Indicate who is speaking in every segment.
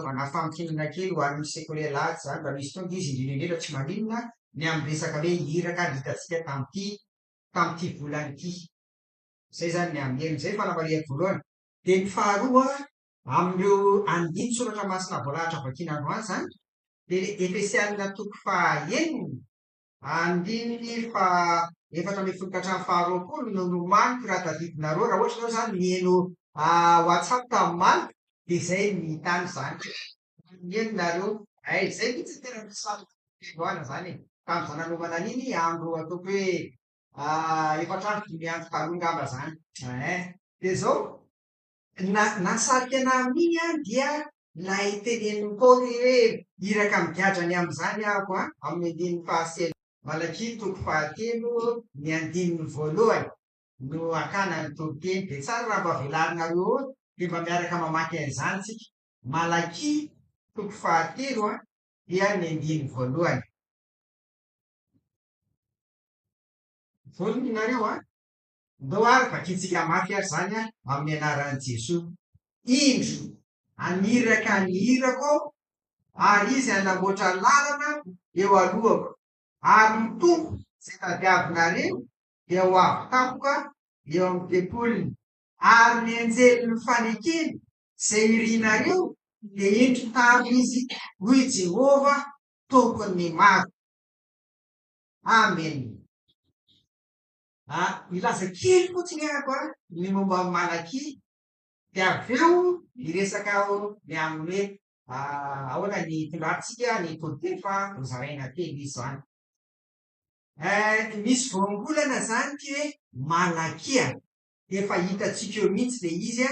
Speaker 1: fanaovana fampihinana kely ho an'ny sekoly lahy zany mba misy tonga izy indrindra tsy maninona ny amin'ny resaka hoe hiraka ny hitantsika tam'ty volany ity. Zay zany ny amin'ny herin'izay fanamariako voalohany. De ny faharoa amin'ireo andimy soratra masina voalahatra vakiana androany zany de Efesianina toko fahaenina andininy fa efatra amby folo hatramin'ny faharoapolo no nomaniko raha tadidinareo raha ohatra zao zany mihaino WhatsApp tamin'ny de zay ny tany zany eny nareo zay mihitsy tena misaoana zany e tam'izany nanomana an'iny andro ataoko hoe efatrandro dimy andro taloha ngamba zany de zao nasarika ana amin'iny a dia lay teneniny Paoly hoe iraka migadra am'izany ahako amin'ny andininy fahaselo Malakily toko fahatelo ny andininy voalohany no akana ny tobiteny de tsara raha mba velarinareo de mba miaraka mamaky an'izany tsika. Malakily toko fahatelo dia ny andininy voalohany. Vonona nareo ndao ary vakintsika mafy ary zany amin'ny anaran'i Jesosy. Indro aniraka ny hirako ary izy anamboatra lalana eo alohako ary mitombo zay tadiavinareo dia ho avy tampoka eo amin'ny tempoliny ary ny anjeliny fanekeny zay irianareo de entro tavy izy hoy Jehova tompony maro. Amen. Ilaza kely fotsiny ahako ny momba amin'ny Malakily de aveo iresaka ny amin'ny hoe ahoana ny tondratsika ny toloteny fa hozaraina teny izy zany. Misy voangolana zany ty hoe Malakia de efa hitatsika eo mihitsy le izy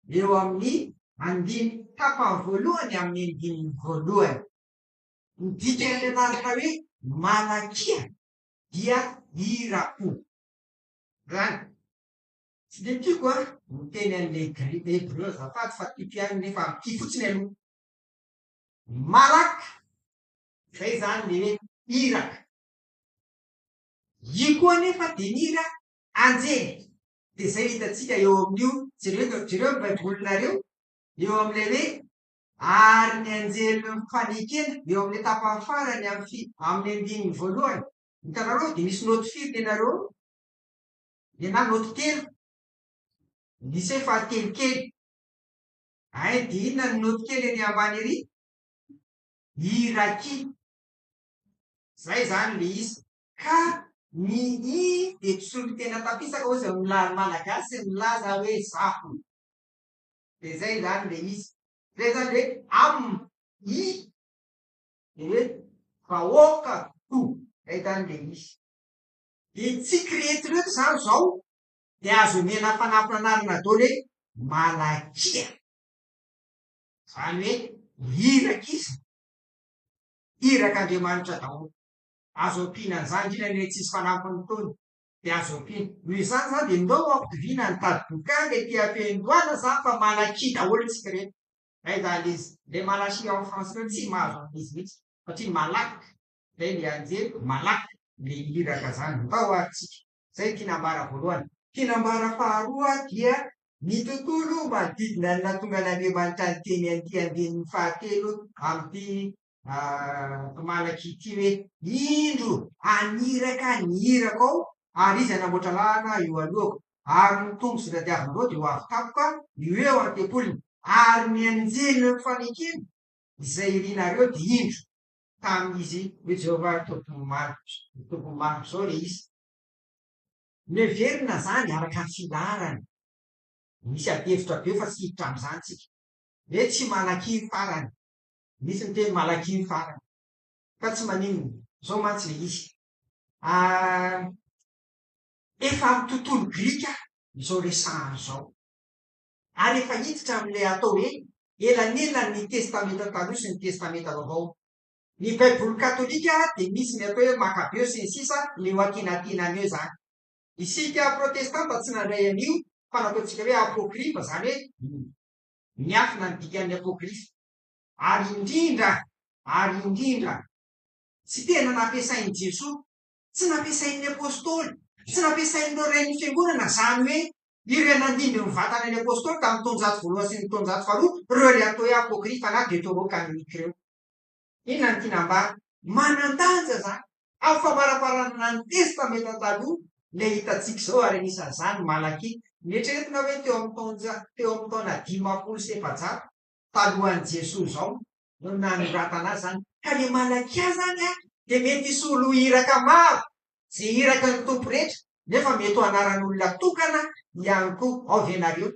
Speaker 1: eo amin'ny andiny tapany voalohany amin'ny andininy voalohany. Ny dikany anarana hoe Malakia dia hirako zany. Tsy de tiako miteny an'le Hebreo azafady fa ty piano nefa ty fotsiny aloha. Malaka zay zany le hoe hiraka. I koa nefa de mira anjely de zay hitatsika eo amin'io jereo baibolinareo eo am'le hoe ary ny anjely fanekena eo am'le tapany farany amin'ny andininy voalohany. Hitanareo de misy note firy nenareo na note telo misy hoe fahatelokely de inona ny note kely eny ambany ery hiraky. Zay zany le izy ka ny I de tsolo tena tapisaka ozy amin'ny lala malagasy milaza hoe zafo de zay zany le izy. Zay zany hoe I de hoe vahoakako zay zany le izy. De tsika rehetrarehetra zany zao de azo omena fanampi anarana daholo hoe Malakia zany hoe hiraka izy hirak'Andriamanitra daholo. Azo ampiana an'izany indrindra le tsisy fanampiny tony de azo ampiana. Noho izany zany de ndao ampitovina nitady bokany ety am-piandohana zany fa Malakia daholo tsika rehetra. Zay zany izy le Malakia en français tsy mahazo amin'izy mihitsy satria malaky zay le anjely malaky le hiraka zany ndao ary tsika. Zay tinambara voalohany. Tinambara faharoa dia ny tontolo manodidina ny nahatonga an'Andriamanitra ny teny an'ity andininy fahatelo am'ty Malakia ity hoe indro aniraka ny hirako ary izy anamboatra lalana eo alohako ary mitombo zay tadiavinareo de ho avy tampoka eo an-tempoliny ary ny anjely fanekena izay irianareo de indro tam'izy hoe Jehova tompony maro zao le izy. Miheverina zany araka ny filarany misy adihevitra be fa tsy hiditra am'izany tsika hoe tsy Malakia farany misy miteny Malakia farany fa tsy maninona zao mantsy le izy. Efa amy tontolo grika zao resahana zao ary efa hiditra am'le atao hoe elanelany ny testamenta taloha sy ny testamenta vaovao. Ny baiboly katolika de misy ny atao hoe Makabeo sy ny sisa le ho antenantenany eo zany. Isika protestanta tsy nandray an'io fa nataotsika hoe apôkrify zany hoe miafina ny dikan'ny apôkrify ary indrindra tsy tena nampiasain'i Jesosy tsy nampiasain'ny apôstôly tsy nampiasain'ireo rain'ny fiangonana zany hoe ireo nandimby mivatana any apôstôly tamin'ny taonjato voalohany sy ny taonjato faharoa reo le atao hoe apôkrify na deutérocanonique reo. Inona ny tianambary? Manan-danja zany. Amin'ny famaraparana ny testamenta taloha le hitantsika zao ary anisan'izany Malaky. Mieritreretina hoe teo amin'ny taona 500 sy efajato talohan'i Jesosy zao no nanoratana azy zany. Ka le Malakia zany de mety hisy olo iraka maro ze iraka ny tompo rehetra nefa mety ho anaran'olona tokana ihany koa ao venareo.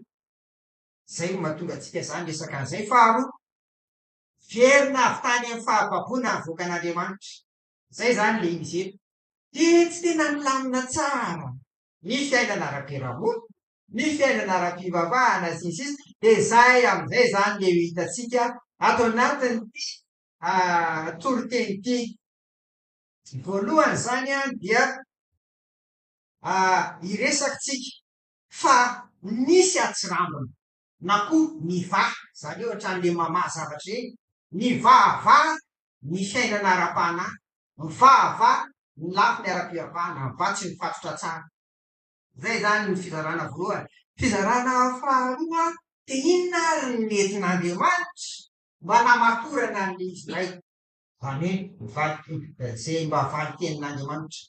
Speaker 1: Zay no mahatonga antsika zany resaka an'izay. Faharoa, verina avy tany amin'ny fahababona ny voakan'Andriamanitra. Zay zany le izy eto. De tsy tena milamina tsara ny fiainana ara-piarahamonina, ny fiainana ara-pivavahana sy ny sisa. De zay amin'izay zany le hitantsika ato anatin'ity toriteny ity. Voalohany zany dia iresakitsika fa nisy atsirambina na koa nivaha, zany hoe ohatran'le mamaha zavatra eny. Nivahavaha ny fiainana ara-panahy, mivahavaha ny lafy ny ara-pivavahana, mivatsy ny fatotra tsara. Zay zany ny fizarana voalohany. Fizarana faharoa, de inona ary ny nentin'Andriamanitra mba namatorana an'izy izay, zany hoe zay mba valy tenin'Andriamanitra.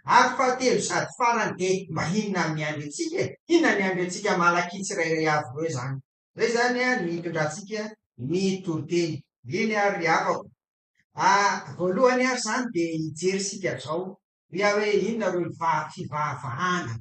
Speaker 1: Ary fahatelo sady farany de mba inona miandry antsika e? Inona miandry antsika Malaky tsirairay avy reo zany. Zay zany ny hitondrantsika ny toriteny. Iny ary afako. Voalohany ary zany de hijery sika zao ria hoe inona ro fivahavahana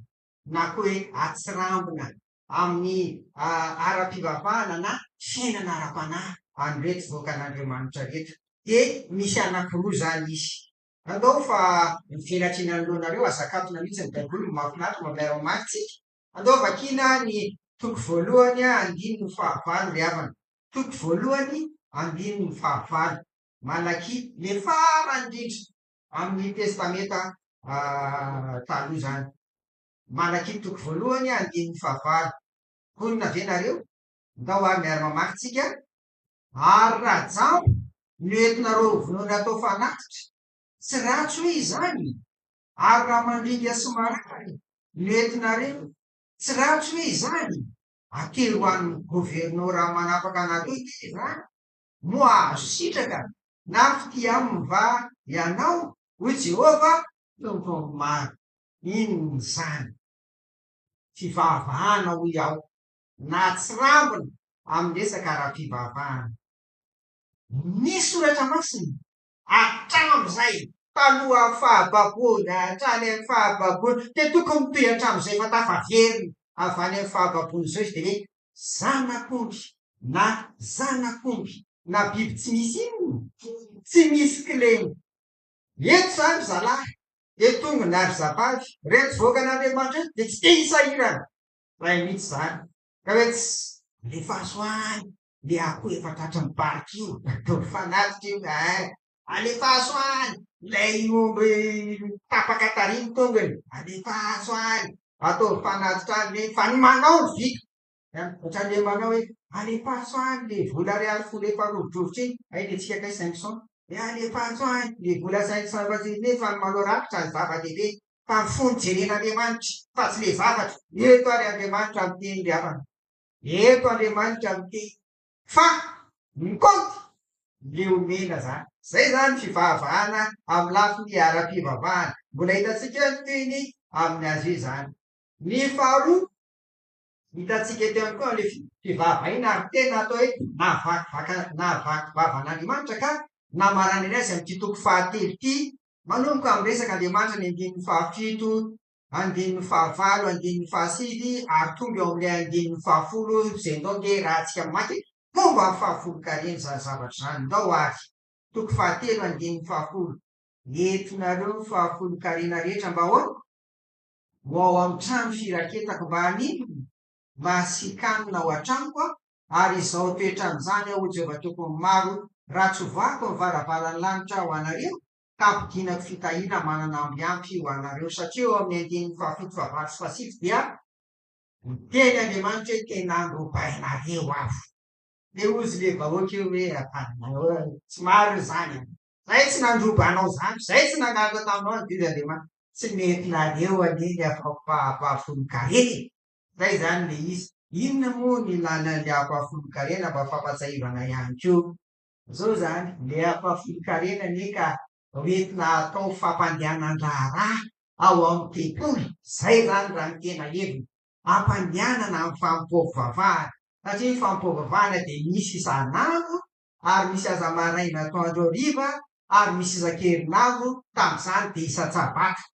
Speaker 1: na koa hoe atsirambina amin'ny ara-pivavahana na fiainana ara-panahy an'ireto voakan'Andriamanitra reto. De misy anankiroa zany izy. Andao fa mivelatra eny anoloanareo azakatona mihitsy ny baiboly mahafinaritra mamero maritsika. Andao vakina ny toko voalohany 5:fahavalo ry havana. Toko voalohany 5:fahavalo. Malaky le farany indrindra amin'ny testamenta taloha zany. Malaky toko voalohany 5:fahavalo. Honina ve nareo? Ndao ary miara mamaky tsika. Ary raha jambo no entinareo vonoina atao fanatitra, tsy ratsy hoe izany. Ary raha mandringa sy marary no entinareo, tsy ratsy hoe izany. Atero ho an'ny gôvernora manapaka anareo ity izany. Moa azo sitraka na fitiaminy va ianao hoy Jehova tompony maro. Inona zany? Fivavahana hoy aho na tsirambina amin'ny resaka ara-pivavahana. Ny soratra masina hatram'izay taloha fahababona hatrany amin'ny fahababona de tokony mitohy hatram'izay fa tafaveriny avy any amin'ny fahababony zao izy de hoe zanak'omby na zanak'omby na biby tsy misy inona, tsy misy kilemy. Eto zany zalahy, eto tonga ny ary zabavy, reto voakan'Andriamanitra de tsy te hisahirana. Ray mihitsy zany. Ka hoe le fahasoany le akoho efa tratry ny barika io atao fanatitra io. Alefa asoany lay omby tapaka tariny tongony, alefa asoany atao fanatitra any le fa ny manao ny vika. Ohatran'le manao hoe alefa asoany le vola 100 efa rovidrovitra iny. Ay le tsika kay 500. Alefa asoany le vola 500 nefa ny manao rakitra ny zava-dehibe fa ny fony jeren'Andriamanitra fa tsy le zavatra. Eto ary Andriamanitra miteny ry havana. Eto Andriamanitra miteny fa mikoty le omena zany. Zay zany fivahavahana amin'ny lafiny ara-pivavahana. Mbola hitantsika teny amin'ny azy io zany. Ny faharoa hitantsika eto ihany koa le fivavahana ary tena atao hoe nahavakivavan'Andriamanitra ka namarany azy amin'ity toko fahatelo ity manomboka amin'ny resaka Andriamanitra ny 7, 15, 16 ary tonga eo amin'ilay 10 zay ndao nge raha tsika maty momba amin'ny 10 zany zavatra zany. Ndao ary toko fahatelo 10. Entinareo 10 rehetra mba ahoana? Ho ao amin'ny trano firaketako mba hanino? Mba hasikanina ao an-tranoko ary izao toetra amin'izany aho Jehova tokony maro raha tsy hovako ny varavaran'ny lanitra ho anareo ka ampidinako fitahiana manana ambiampy ho anareo. Satria eo amin'ny 17, 18 sy 17 dia miteny Andriamanitra hoe tena androbainareo avo. Le ozy le vahoaka eo hoe somary zany. Zay tsy nandrobanao zany, zay tsy nangalatra taminao ny didy Andriamanitra. Tsy nentinareo aneny afaka pahafolon-kareny. zay zany le izy. Inona moa ny ilana le ampahafolo-karena mba fampatsahivana ihany ko zao zany le ampahafolo-karena ne ka hoentina atao fampandehanan-draharaha ao amin'ny tekoly. Zay zany raha ny tena heviny, ampandehanana amin'ny fampipovavahana satria fampipovavahana de misy isan'andro ary misy aza maraina atoandro hariva ary misy isan-kerinandro tam'izany de isa-tsabatra.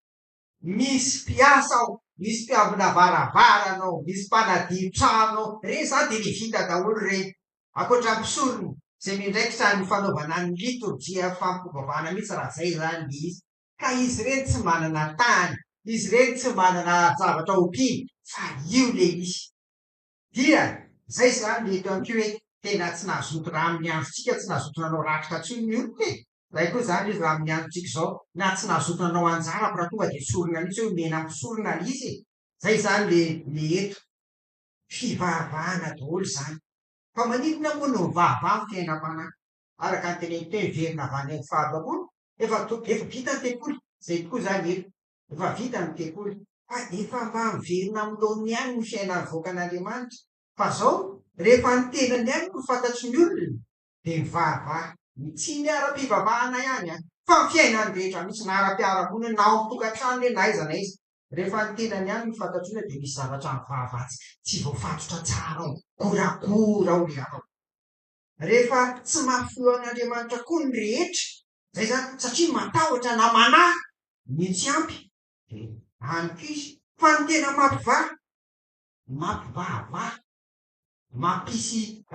Speaker 1: Misy mpiasa ao, misy mpiambina varavarana ao, misy mpanadio trano ao, reny zany de le vita daholo reny. Ankoatra mpisorony zay mindraikitra ny fanaovana ny liturjia fampipovavahana mihitsy raha zay zany le izy. Ka izy reny tsy manana tany, izy reny tsy manana zavatra ompiny fa io le izy. Dia zay zany le eto amiko hoe tena tsy nazoto raha amin'ny androtsika tsy nazoto nanao rakotra tsony ny olona e. Zay koa zany izy raha amin'ny androtsika zao na tsy nazoto nanao anjara fa raha tonga de sorona mihitsy hoe omena ampisorona le izy e. Zay zany le eto fivavahana daholo zany. Fa manintona moa no mivavaha amin'ny fiainam-panahy araka ny teneniko teo heverina avy any amin'ny faharoapolo efa vita ny tekoly. Zay tokoa zany eto efa vita ny tekoly fa efa mba miverina aminy ihany ny fiainany voakan'Andriamanitra. Fa zao rehefa ny tenany ihany no fantatry ny olona de mivavaha tsy miara-pivavahana ihany fa ny fiainany rehetra mihitsy na ara-piarahamonina na ao amin'ny tokantrano na aiza na aiza. Rehefa ny tenany ihany no fantatry olona de misy zavatra mivavaha tsy voafatotra tsara ao, korakora ao le ao. Rehefa tsy mahafolio an'Andriamanitra koa ny rehetra zay zany satria matahotra na manahy ny tsy ampy de anyko izy. Fa ny tena mampivavaha mampisy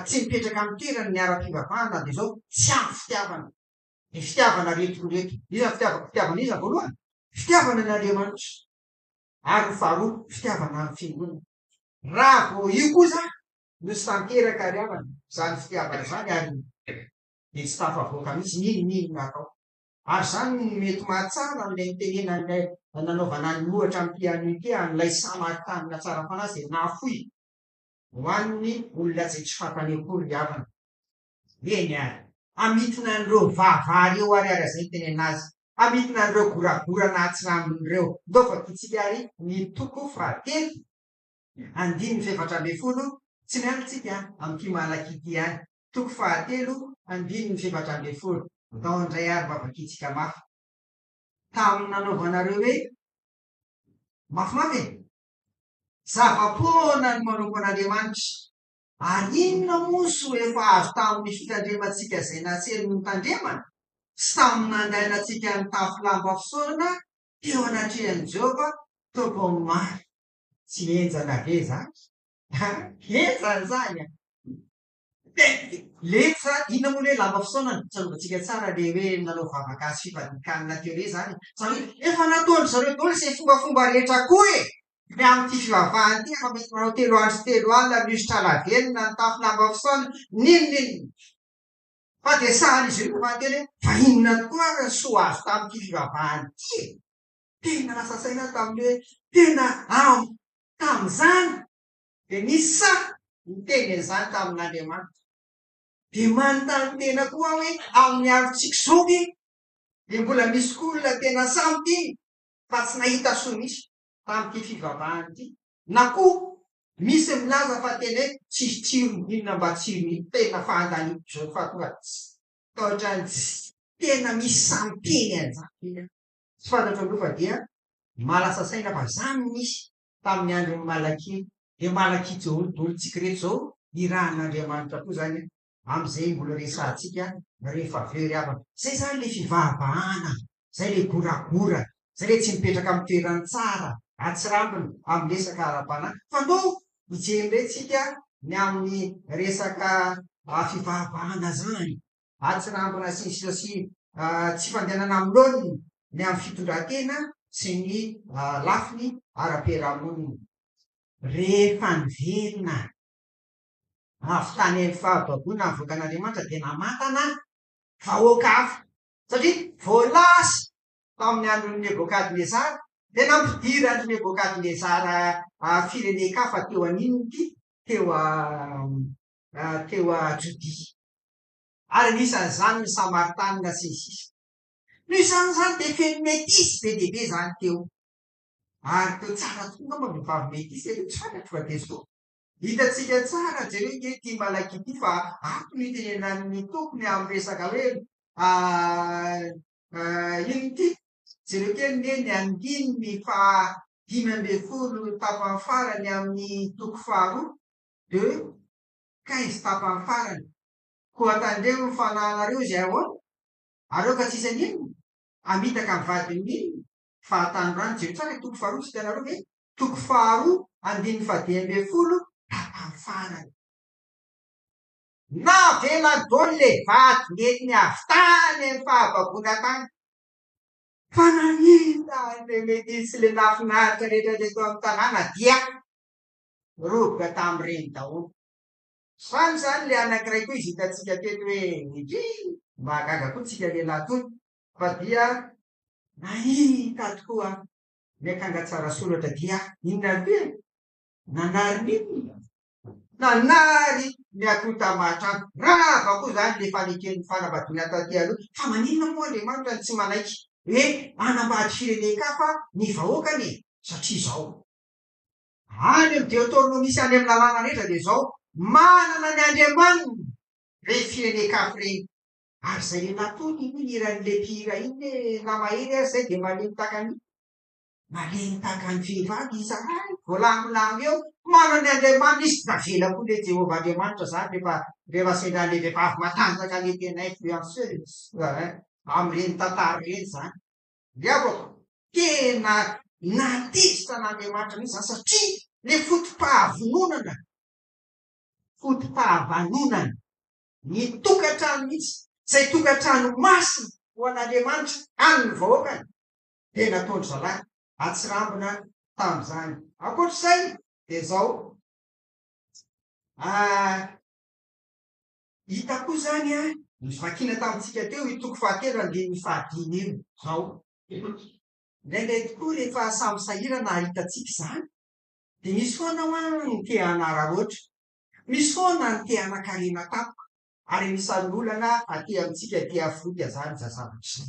Speaker 1: tsy mipetraka amy toerany ny ara-pivavahana de zao tsy ampy fitiavana. De fitiavana retroreto iza fitiavana iza voalohany fitiavana an'Andriamanitra ary faharoa fitiavana amin'ny fiangonana. Raha vo io kosa no sy tanteraka ry havana zany fitiavana zany ary de tsy tafavoaka mihitsy n'inona atao. Ary zany mety mahatsara am'ilay nitenenan'ilay nanaovana ny lohatra am'ty an'ity an'ilay Samaritanina tsara fanahy zay nafoy ho an'ny olona zay tsy fantany akory ry havana. Eny ary amitina an'ireo vavah reo ariary zay tenena azy, amitina an'ireo goragorana atsirambin'ireo ndao fa totsika ary ny toko fahatelo andininy faefatra amby folo tsy miala tsika am'ty malaky ity any. Toko fahatelo andininy faefatra amby folo atao indray ary vavakitsika mafy. Taminy nanaovanareo hoe mafimafy e zava-poana ny manompo an'Andriamanitra ary inona moa so efa azo tamin'ny fitandremantsika zay natsely ny tandremana sy taminy nandainantsika ny tafy lamba fisaorana teo anatrehan'i Jehova tompony maro. Tsy enjana ve zany? Enjana zany lesa inona moa hoe lamba fisaonana tsarovatsika tsara le hoe nanao vavakasy fifadikanina teo re zany satria efa nataony zareo daholo zay fombafomba rehetra koa e. Le am'ty fivavahana ty efa mety manao 3 andro sy 3 alina mihosotra lavelona ny tafy lamba fisaonana ninonino fa de sahala izy io fanteny hoe fa inona tokoa so azo tam'ty fivavahana ty e. Tena lasa saina taminy hoe tena tam'izany de nisy sa niteny an'izany tamin'Andriamanitra de manontany tena koa hoe amin'ny androtsika zao ke de mbola misy koa olona tena sampy fa tsy nahita so misy tam'ty fivavahana ty na koa misy milaza fa tena hoe tsisy tsirony inona mba tsirony tena fahantaniko zao fa tonga tao ohatrany tena misy sampeny an'izany. Tsy fantatro aloha fa dia malasa saina fa zany misy tamin'ny andron'ny Malakia de Malakia daholotsika reto zao irahan'Andriamanitra koa zany am'izay mbola resantsika rehefa aveo ry havana. Zay zany le fivavahana zay le goragora zay le tsy mipetraka amy toerany tsara atsirambina amy resaka ara-panahy fa ndao hijery ndray tsika ny amin'ny resaka fivavahana zany atsirambina sy tsy fandehanana amiloniny ny amy fitondran-tena sy ny lafiny ara-piarahamonina. Rehefa niverina avy tany amin'ny fahababoana ny voakan'Andriamanitra de namatana vahoaka hafa satria voalasa tamin'ny andron'ny Nebokadnezara de nampidira andry Nebokadnezara firenen-kafa teo aninony ty teo a Jodia ary nisan'izany ny Samaritanina sy ny sisa. No isan'izany de feno metisy be dia be zany teo ary teo tsara tonga mba vehivavy mety isy tsara tonga teso hitatsika tsara jereo nge ty malaky ity fa ato ny tenenan'ny tompony amy resaka hoe ino ty jereo kely ne ny andininy fa 5 tapany farany amin'ny toko faharoa de kaizy tapany farany koa tandreo ny fananareo zay ahoa areo ka tsisy anino amitaka ny vadiny fahatandroany jero tsara toko faharoa tsy tanareo ve toko faharoa 5 tapany farany na vela dolo le vady mety ny avy tany amy fahababona tany fa nanita le mety sy le nafinaritra rehetra leto amy tanàna dia roboka tam'ireny daholo samy zany le anakiray koa izy hitatsika teto hoe idry mahagaga koa tsika lehilahy tony fa dia nahita tokoa miakanga tsara soratra dia inona ty nanary nino nanary miakota mahatrano rava koa zany le faneken'ny fanambadiana taty aloha fa maninona moa andriamanitra ny tsy manaiky hoe anambady firenen-kafa ny vahoakany satria zao any amy Deutéronomisy any amy lalàna rehetra de zao manana ny andriamanina re firenen-kafy reny ary zay lehilahy tony iny iran'le mpihira iny na mahery ary zay de malemy takany malemy takany vehivavy izahay voalamilamy eo manana ny andriamanina izy da vela koa le Jehova andriamanitra zany rehefa sendra le vehivavy matanjaka le tena influenceuse am'ireny tantara reny zany diavako tena natista n'andriamanitra mihitsy zany satria le fotom-pahavanonana ny tokatrano mihitsy zay tokatrano masina ho an'andriamanitra aminy vahoakany tena tondro zalahy atsirambina tam'izany akoatr'izay de zao hita koa zany ny vakina tamitsika teo itoko fahatelo 5 io zao ndraindray tokoa rehefa samy sahirana hitatsika zany de misy foana ny te hanara loatra misy foana ny te hanakarena tapoka ary misy an'olana aty amitsika ty afoika zany zazavatra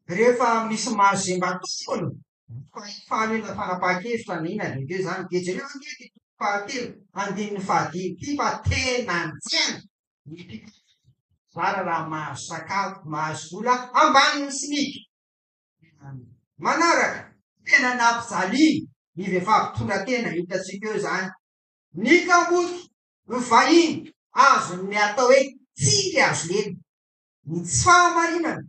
Speaker 1: rehefa misy mahazo zay mba tokony fahamena fanapaha-kevitra na ina lehibe zany de jereo angety fahatelo 5 ty fa tena njany zara raha mahazo sakafo mahazo vola ambaniny simiky manaraka tena nampijaly ny vehivavy tonga tena hitatsika eo zany ny kamboky ny vahiny azo ny atao hoe tsiry azo leny ny tsy fahamarinana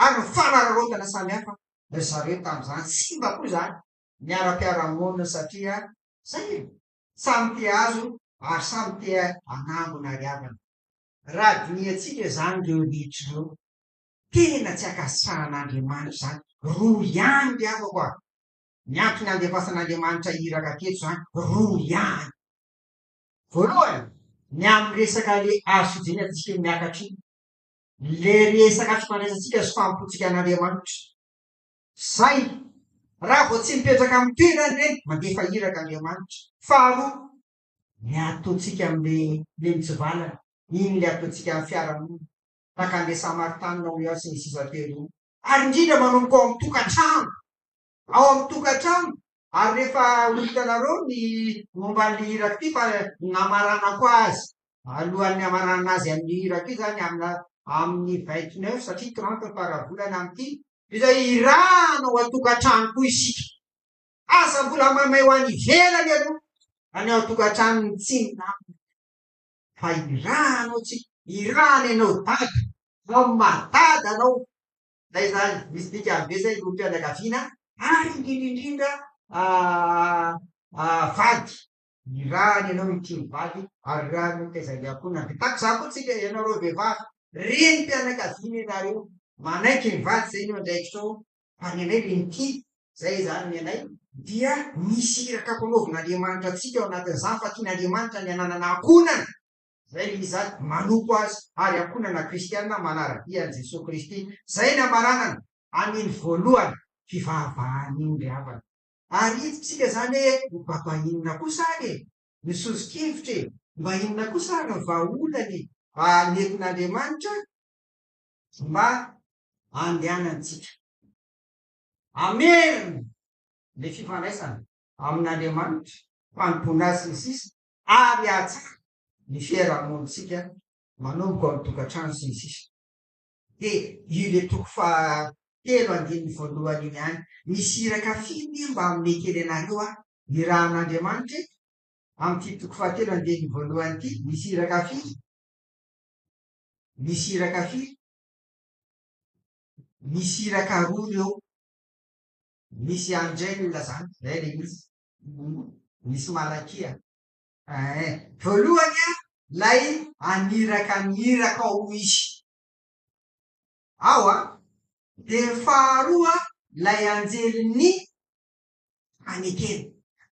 Speaker 1: ary ny fanararotana samy hafa ry zareo tam'izany sy mba koa zany miara-piaramonina satria zay samy te azo ary samy te anambona riavana raha diniatsika zany reo litry reo tena tsy akasan'andriamanitra zany roa ihany riavako a miantony andefasan'andriamanitra iraka keto zany roa ihany voalohany ny amy resaka le azo fijeny atsika miakatra iny le resaka fifandraisatsika sy fampotsika an'andriamanitra zay raha vo tsy mipetraka amy toerany reny mandefa iraka andriamanitra faharoa ny ataotsika amle mitsivalana iny le ataotsika amy fiaramonina takande samaritany eo sy ny sisa telo ary indrindra manomboka ao amy tokatrano ao amy tokatrano ary rehefa hitanareo ny momban'le iraka ty fa namaranako azy alohan'ny amarana azy amin'ny iraka io zany amin'ny 29 satria 30 faravolana amity izay irana ao atokatrano koa isika asa mbola mamay ho any ivelany aloha any ao tokatrano ny tsinona fa iranao tsika irana ianao dada ao madada anao zay zany misy dika be zay lompianakaviana ary indrindrindrindra vady irany ianao ity mivady ary rano tezay akona tako za koa tsika ianareo vehivavy reny mpianakaviana ianareo manaiky ny vady zay no andraikitrao fa ny anay renity zay zany ny anay dia misy iraka mpanaovan'andriamanitra atsika ao anatin'izany fa tian'andriamanitra ny ananana akonana zay izany manoko azy ary akonana kristianina manara-pian' Jesosy Kristy zay ny amaranana aniny voalohany fivavahan'iny riavana ary itsika zany hoe mba inona kosa ary misozo-kevitra mba inona kosa ary ny vahaolany nentin'andriamanitra mba andehanantsika ameriny le fifandraisana amin'Andriamanitra mpanompoana azy ny sisa ary atsara ny fiarahamonitsika manomboka amin'ny tokantrano sy ny sisa de io le toko fahatelo andininy voalohany iny any misy irakafiny mba amin'ny kely anareo ny rahan'Andriamanitra am'ty toko fahatelo andininy voalohany ity misy irakafiny misy irakaroa reo misy angelina zany zay le misy malakia voalohany lay aniraka miraka ao izy ao de faharoa lay anjeliny anekeny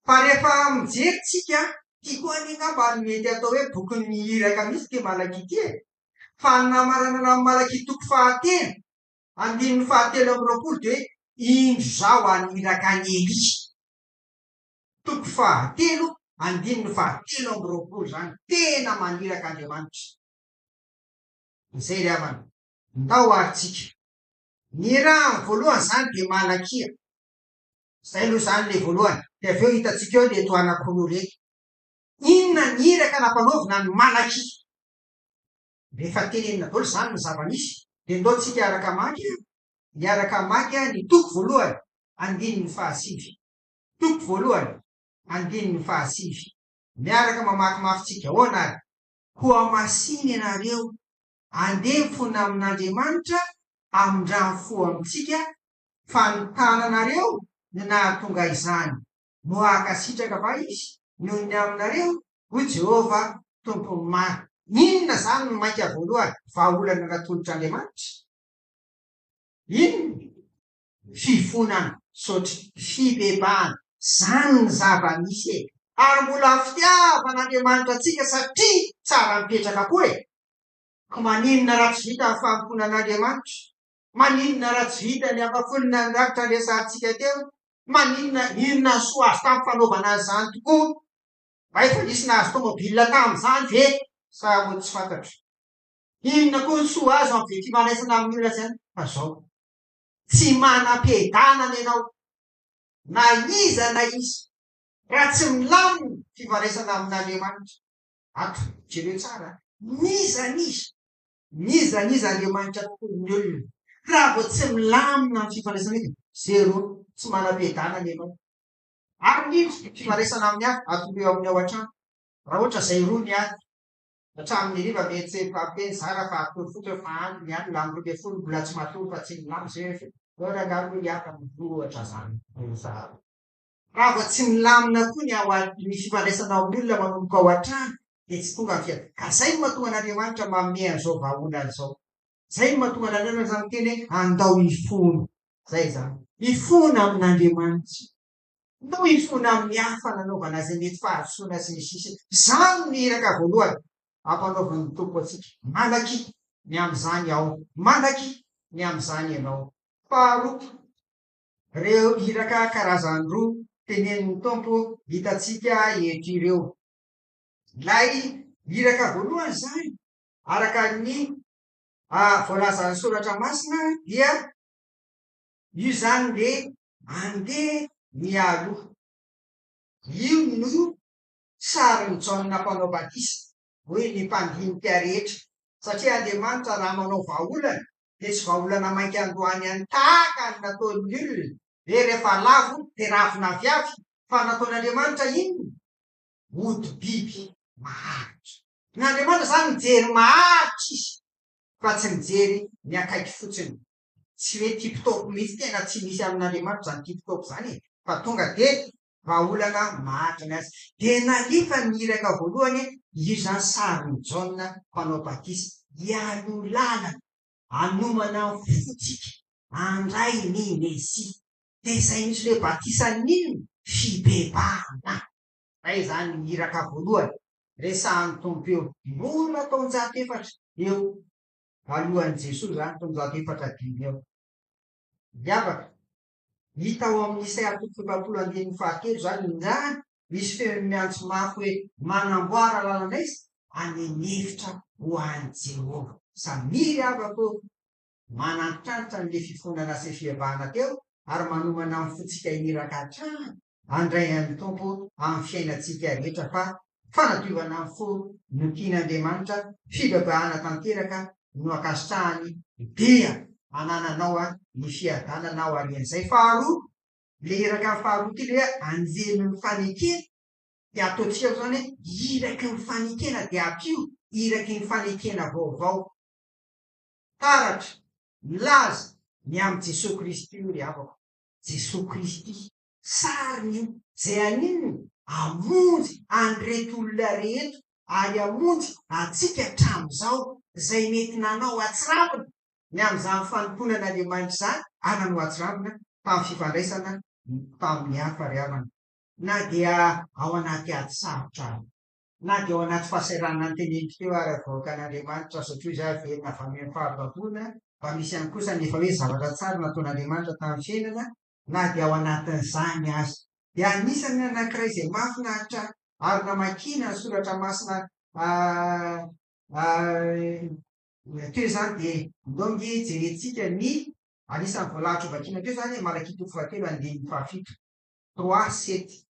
Speaker 1: fa rehefa mijery tsika ty koa ny ngamba mety atao hoe boky mihiraka misy ty malaky ty fa namarana amy malaky toko fahatelo andininy fahatelo amy roapolo de indro zao aniraka any Elia toko fahatelo andininy fahatelo amy roapolo zany tena maniraka Andriamanitra zay ry havana ndao aritsika ny raha voalohany zany de malakia zay aloha zany le voalohany de aveo hitatsika eo le toanakoroa reky inona niraka nampanaovina ny malakia rehefa tenenina daholo zany ny zava-misy de ndao tsika iaraka maky ny toko voalohany andininy fahasivy toko voalohany andininy fahasivy miaraka mamakimafy tsika ahoana koa masiny ianareo andefona amin'Andriamanitra amin-drano fo amitsika fa ny tananareo ny nahatonga izany no akasitraka va izy noho ny aminareo ho Jehova tompony maro inona zany no mainka voalohany vahaolana natolotr'Andriamanitra inona fifonana sotry fibebahana zany ny zava-misy ary mbola fitiavan'Andriamanitra atsika satria tsara mipetraka koa ka maninona raha tsy vita ny famponan'Andriamanitra maninona raha tsy vita ny ampafolina nrakitra resantsika teo inona soa azy tamy fanaovana azy zany tokoa mba efa nisy nahazo tômôbilina tam'izany ve sa ho tsy fantatro inona koa ny soa azy amy ve fifandraisana amin'ny olona zany fa zao tsy manam-piadanana ianao na iza na iza raha tsy milamina fifandraisana amin'Andriamanitra ato jereo tsara niza Andriamanitra tokoa ny olona raha vo tsy milamina ny fifandraisana ety zero tsy manam-piadanana ianao ary ndrindra fifandraisana amin'ny hafa atoleo amin'ny ao an-trano raha ohatra zay roa ny ady hatramin'ny riva mety fampeny zara fa atory fotsy fa andro ny any la amby roa amby folo mbola tsy matory fa tsy milamy zay orangaro ny aka ohatra zany raha vo tsy milamina koa ny ao ny fifandraisana amin'ny olona manomboka ao an-trano de tsy tonga ny fiainana ka zay mahatonga an'Andriamanitra manome an'izao vahaolana zao zay mahatonga an'Andriamanitra zany teny hoe andao ifona zay zany ifona amin'Andriamanitra ndao ifona amin'ny hafa nanaovana azy mety fahasoana sy ny sisa zany ny iraka voalohany ampanaovan'ny tompo atsika malaky ny am'izany ao malaky ny am'izany ianao faharoa reo iraka karazany roa tenenin'ny tompo hitatsika eto ireo lay iraka voalohany zany araka ny voalazan'ny soratra masina dia io zany le andeha mialoha io no sariny Jaona mpanao batisa hoe ny mpandiniky rehetra satria Andriamanitra raha manao vahaolana de tsy vahaolana mainky androany any tahaka ny nataon'ny olona de rehefa lavo de ravina viavy fa nataon'Andriamanitra inona ody biby maharitra n'Andriamanitra zany mijery maharitra izy fa tsy mijery ny akaiky fotsiny tsy hoe tipitopy mihitsy tena tsy misy amin'Andriamanitra zany tipitopy zany fa tonga de vahaolana maharitra ny azy de nalifa ny iraka voalohany io zany sariny Jaona mpanao batisa ialo lalana anomana fotsika andray ny Mesia de zay misy le batisa n'inona fibebahana zay zany ny iraka voalohany resahan'ny tompo eo mbola taonjato efatra eo alohan'i Jesosy zany taonjato efatra dimy eo miavaka hita ao amin'ny Isaia toko efapolo andininy fahatelo zany zany misy feo miantso mafy hoe manamboara lalana izy anenefitra ho an'i Jehova samiry avako manantrantitra n'le fifonana sy fivavahana teo ary manomana amin'ny fotsika iniraka hatrany andray any tompo amin'ny fiainantsika rehetra fa fanadiovana amin'ny fo notian'Andriamanitra fivavahana tanteraka no akasitrahany dia anananao a ny fiadananao arian'izay. Faharoa, le iraka ny faharoa ty le hoe anjely ny fanekena de ataotsika zany hoe iraky ny fanekena de ampio iraky ny fanekena vaovao taratra milaza ny amy Jesosy Kristy io ry avako. Jesosy Kristy sariny io zay aninony amonjy anreto olona rehetra ary amonjy atsika hatramizao zay mety nanao atsirambina ny am'izany fanomponan'Andriamanitra zany ary no atsirambina tamin'ny fifandraisana tamin'ny hafa ry havana na dia ao anaty ady sarotra na dia ao anaty fahasairana nyteneniko teo ary avoaka an'Andriamanitra satria za velona avy amin'ny fahavavona fa misy ihany kosa nefa hoe zavatra tsara nataon'Andriamanitra tamin'ny fiainana na dia ao anatin'izany azy de anisany anankiray izay mahafinaritra ary namakina ny soratra masina teo zany de ndongy jerentsika ny anisan'ny voalahatra vakina teo zany Malakitoko 7:7 3:7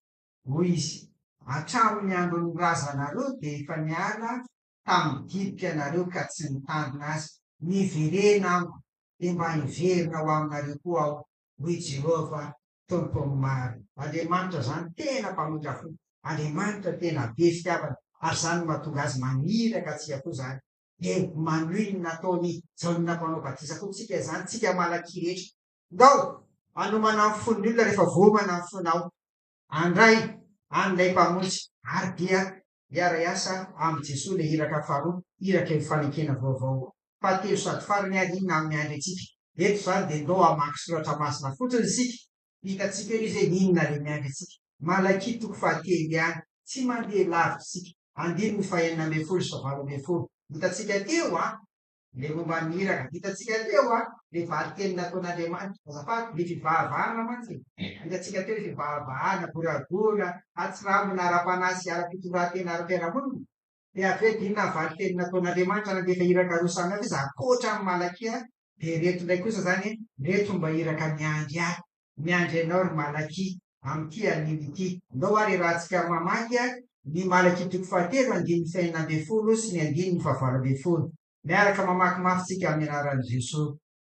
Speaker 1: hoy izy hatramin'ny andron'ny razanareo de efa niala tamin'ny dibika anareo ka tsy nitandrina azy niverena amiko de mba hiverina ho aminareo koa aho hoy Jehova tompo maro. Andriamanitra zany tena mpamondra fo, Andriamanitra tena be fitiavana ary zany mahatonga azy maniraka atsika koa zany de manohy ny nataony Jaona mpanao batisa koa tsika zany tsika malaky rehetra ndao anomana amin'ny fon'ny olona rehefa vomana amin'ny fonao andray an'ilay mpamonjy ary dia hiara-iasa amy Jesosy le iraka faharoa iraka ny fanekena vaovao fahatelo sady farany ary inona amin'ny andro atsika eto zany de ndao amaky soratra masina fotsiny sika hitatsika hoe izy inona le miandry atsika Malakitoko 7 ihany tsy mandeha lavitra sika 9:40 sy 9:20 hitatsika teo le momba niraka hitatsika teo le valiteny nataon'Andriamanitra azafady le fivahavahana mantsy hitatsika teo le fivahavahana borabola atsirambina ara-panasy ara-pitondrantena ara-piarahamonina de aveo dinona valiteny nataon'Andriamanitra na defa iraka roa samy hafa izy akoatra amin'ny Malakia de reto ndray kosa zany reto mba iraka miandry ianao ry Malaky am'ty aniny ndao ary rahantsika mamaky ny Malakitoko 7:9-20 sy ny 9:20 miaraka mamaky mafitsika amin'ny anaran'i Jesosy.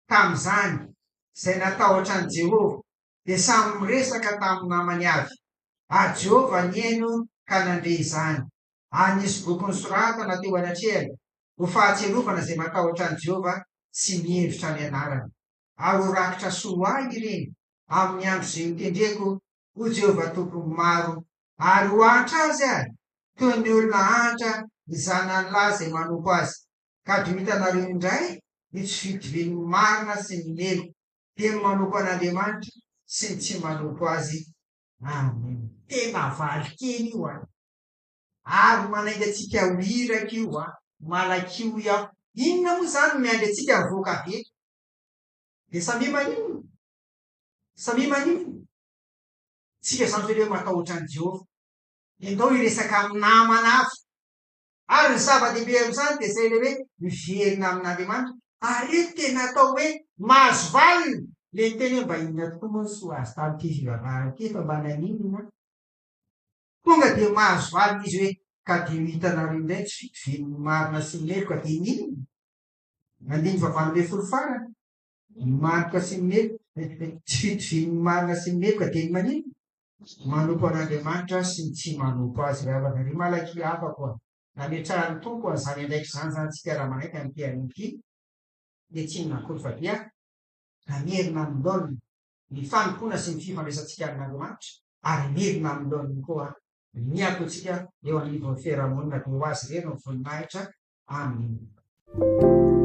Speaker 1: Tam'izany zay natahotra an' Jehova de samy miresaka tamin'ny namany avy Jehova niaino ka nandre izany anisy boky nisoratana teo anatrehany ho fahatserovana zay matahotra an' Jehova tsy mihevitra ny anarany ary ho rakitra soa ireny amin'ny andro zay hotendreko ho Jehova tompony maro ary ho antra azy toy ny olona antra ny zanany lahy zay manompo azy ka dy hitanareo indray ny tsy fitoviny marina sy ny melo de manompo an'Andriamanitra sy ny tsy manompo azy. Amen. Tena valikely io ary manaingy atsika ho iraka io malakio iaho inona moa zany miandry atsika mivoaka be de samy manino tsika zany zao le matahotra an' Jehova de ndao hiresaka amin'ny namana avy ary ny zava-dehibe am'izany de zay le hoe miverina amin'Andriamanitra ary io tena atao hoe mahazo valiny le teny hoe mba inona tokoa moa sy ho azy tam'ty fivavahana ty fa mba naninona tonga de mahazo valiny izy hoe ka de hitanareo indray tsy fitoviny marina sy melo ka de ninona 9:20 farany maroka sy melo tsy fitoviny marina sy melo ka de manino manompo an'Andriamanitra sy ny tsy manompo azy ravana ry Malaky afako nametrahany tompo an'izany andraiky zany tsika raha manaiky am'ty an'ity de tsy nakory fa dia namerina amindoniny ny fanompona sy ny fifandraisantsika amin'Andriamanitra ary merina amindoniny koa miatotsika eo anivon'ny fiarahamonina de ho azy reny ny voninahitra. Amen.